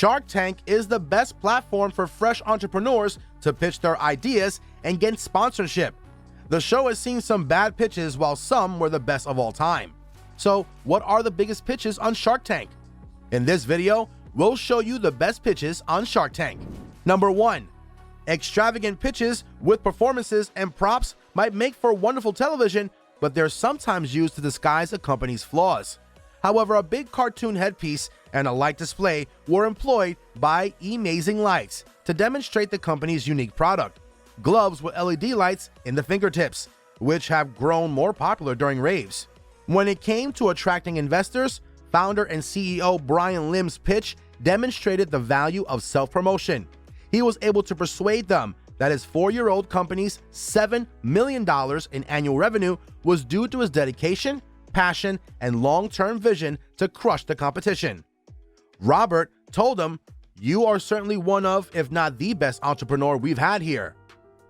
Shark Tank is the best platform for fresh entrepreneurs to pitch their ideas and get sponsorship. The show has seen some bad pitches while some were the best of all time. So, what are the biggest pitches on Shark Tank? In this video, we'll show you the best pitches on Shark Tank. Number 1. Extravagant pitches with performances and props might make for wonderful television, but they're sometimes used to disguise a company's flaws. However, a big cartoon headpiece and a light display were employed by Amazing Lights to demonstrate the company's unique product. Gloves with LED lights in the fingertips, which have grown more popular during raves. When it came to attracting investors, founder and CEO Brian Lim's pitch demonstrated the value of self-promotion. He was able to persuade them that his 4-year-old company's $7 million in annual revenue was due to his dedication, passion, and long-term vision to crush the competition. Robert told him, "You are certainly one of, if not the best entrepreneur we've had here."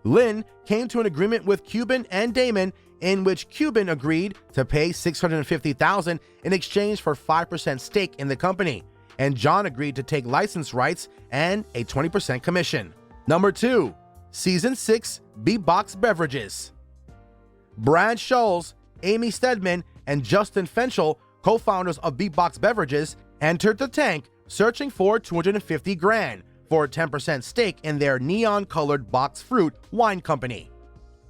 Lin came to an agreement with Cuban and Damon in which Cuban agreed to pay $650,000 in exchange for 5% stake in the company, and John agreed to take license rights and a 20% commission. Number 2. Season 6 Beatbox Beverages. Brad Scholes, Amy Stedman, and Justin Fenchel, co-founders of Beatbox Beverages, entered the tank searching for $250,000 for a 10% stake in their neon-colored box fruit wine company.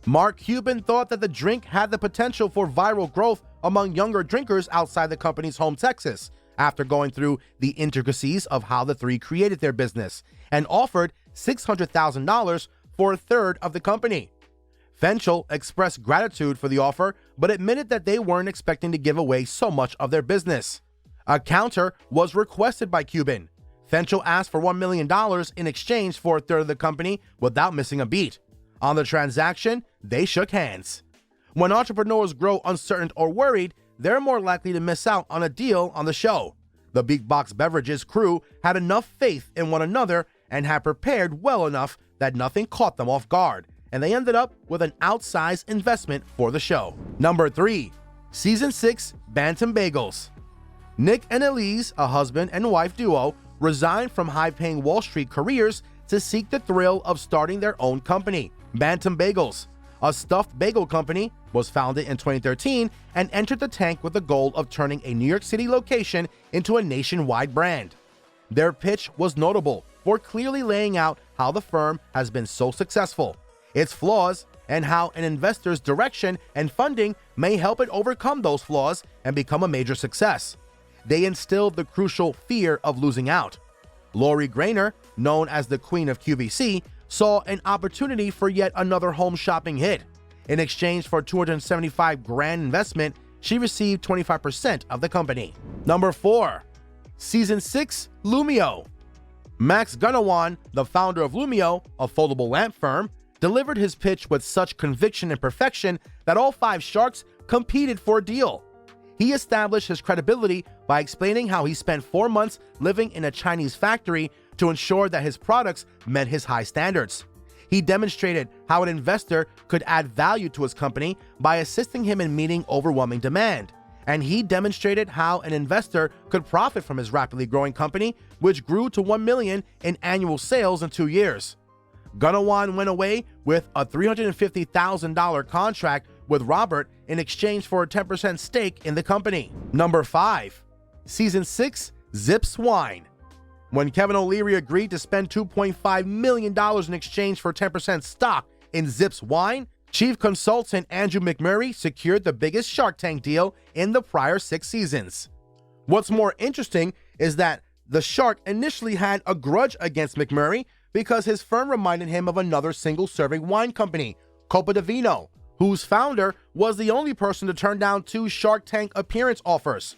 Mark Cuban thought that the drink had the potential for viral growth among younger drinkers outside the company's home Texas, after going through the intricacies of how the three created their business, and offered $600,000 for a third of the company. Fenchel expressed gratitude for the offer, but admitted that they weren't expecting to give away so much of their business. A counter was requested by Cuban. Fenchel asked for $1 million in exchange for a third of the company without missing a beat. On the transaction, they shook hands. When entrepreneurs grow uncertain or worried, they're more likely to miss out on a deal on the show. The Beatbox Beverages crew had enough faith in one another and had prepared well enough that nothing caught them off guard, and they ended up with an outsized investment for the show. Number 3. Season 6 Bantam Bagels. Nick and Elise, a husband and wife duo, resigned from high-paying Wall Street careers to seek the thrill of starting their own company. Bantam Bagels, a stuffed bagel company, was founded in 2013 and entered the tank with the goal of turning a New York City location into a nationwide brand. Their pitch was notable for clearly laying out how the firm has been so successful, its flaws, and how an investor's direction and funding may help it overcome those flaws and become a major success. They instilled the crucial fear of losing out. Lori Grainer, known as the Queen of QVC, saw an opportunity for yet another home shopping hit. In exchange for $275,000 investment, she received 25% of the company. Number 4. Season 6 Lumio. Max Gunawan, the founder of Lumio, a foldable lamp firm, delivered his pitch with such conviction and perfection that all 5 sharks competed for a deal. He established his credibility by explaining how he spent 4 months living in a Chinese factory to ensure that his products met his high standards. He demonstrated how an investor could add value to his company by assisting him in meeting overwhelming demand. And he demonstrated how an investor could profit from his rapidly growing company, which grew to $1 million in annual sales in 2 years. Gunawan went away with a $350,000 contract with Robert in exchange for a 10% stake in the company. Number 5. Season 6 Zips Wine. When Kevin O'Leary agreed to spend $2.5 million in exchange for 10% stock in Zips Wine, chief consultant Andrew McMurray secured the biggest Shark Tank deal in the prior 6 seasons. What's more interesting is that the shark initially had a grudge against McMurray because his firm reminded him of another single-serving wine company, Copa di Vino, whose founder was the only person to turn down 2 Shark Tank appearance offers.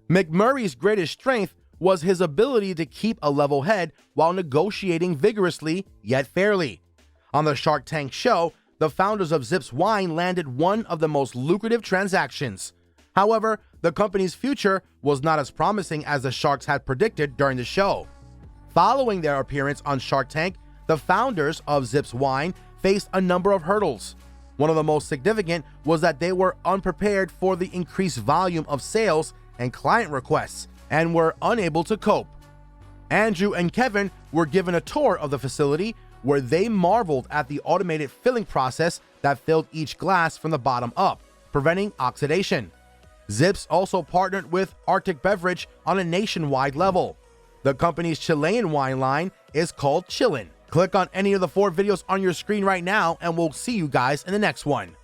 McMurray's greatest strength was his ability to keep a level head while negotiating vigorously yet fairly. On the Shark Tank show, the founders of Zips Wine landed one of the most lucrative transactions. However, the company's future was not as promising as the sharks had predicted during the show. Following their appearance on Shark Tank, the founders of Zips Wine faced a number of hurdles. One of the most significant was that they were unprepared for the increased volume of sales and client requests and were unable to cope. Andrew and Kevin were given a tour of the facility where they marveled at the automated filling process that filled each glass from the bottom up, preventing oxidation. Zips also partnered with Arctic Beverage on a nationwide level. The company's Chilean wine line is called Chillin'. Click on any of the 4 videos on your screen right now, and we'll see you guys in the next one.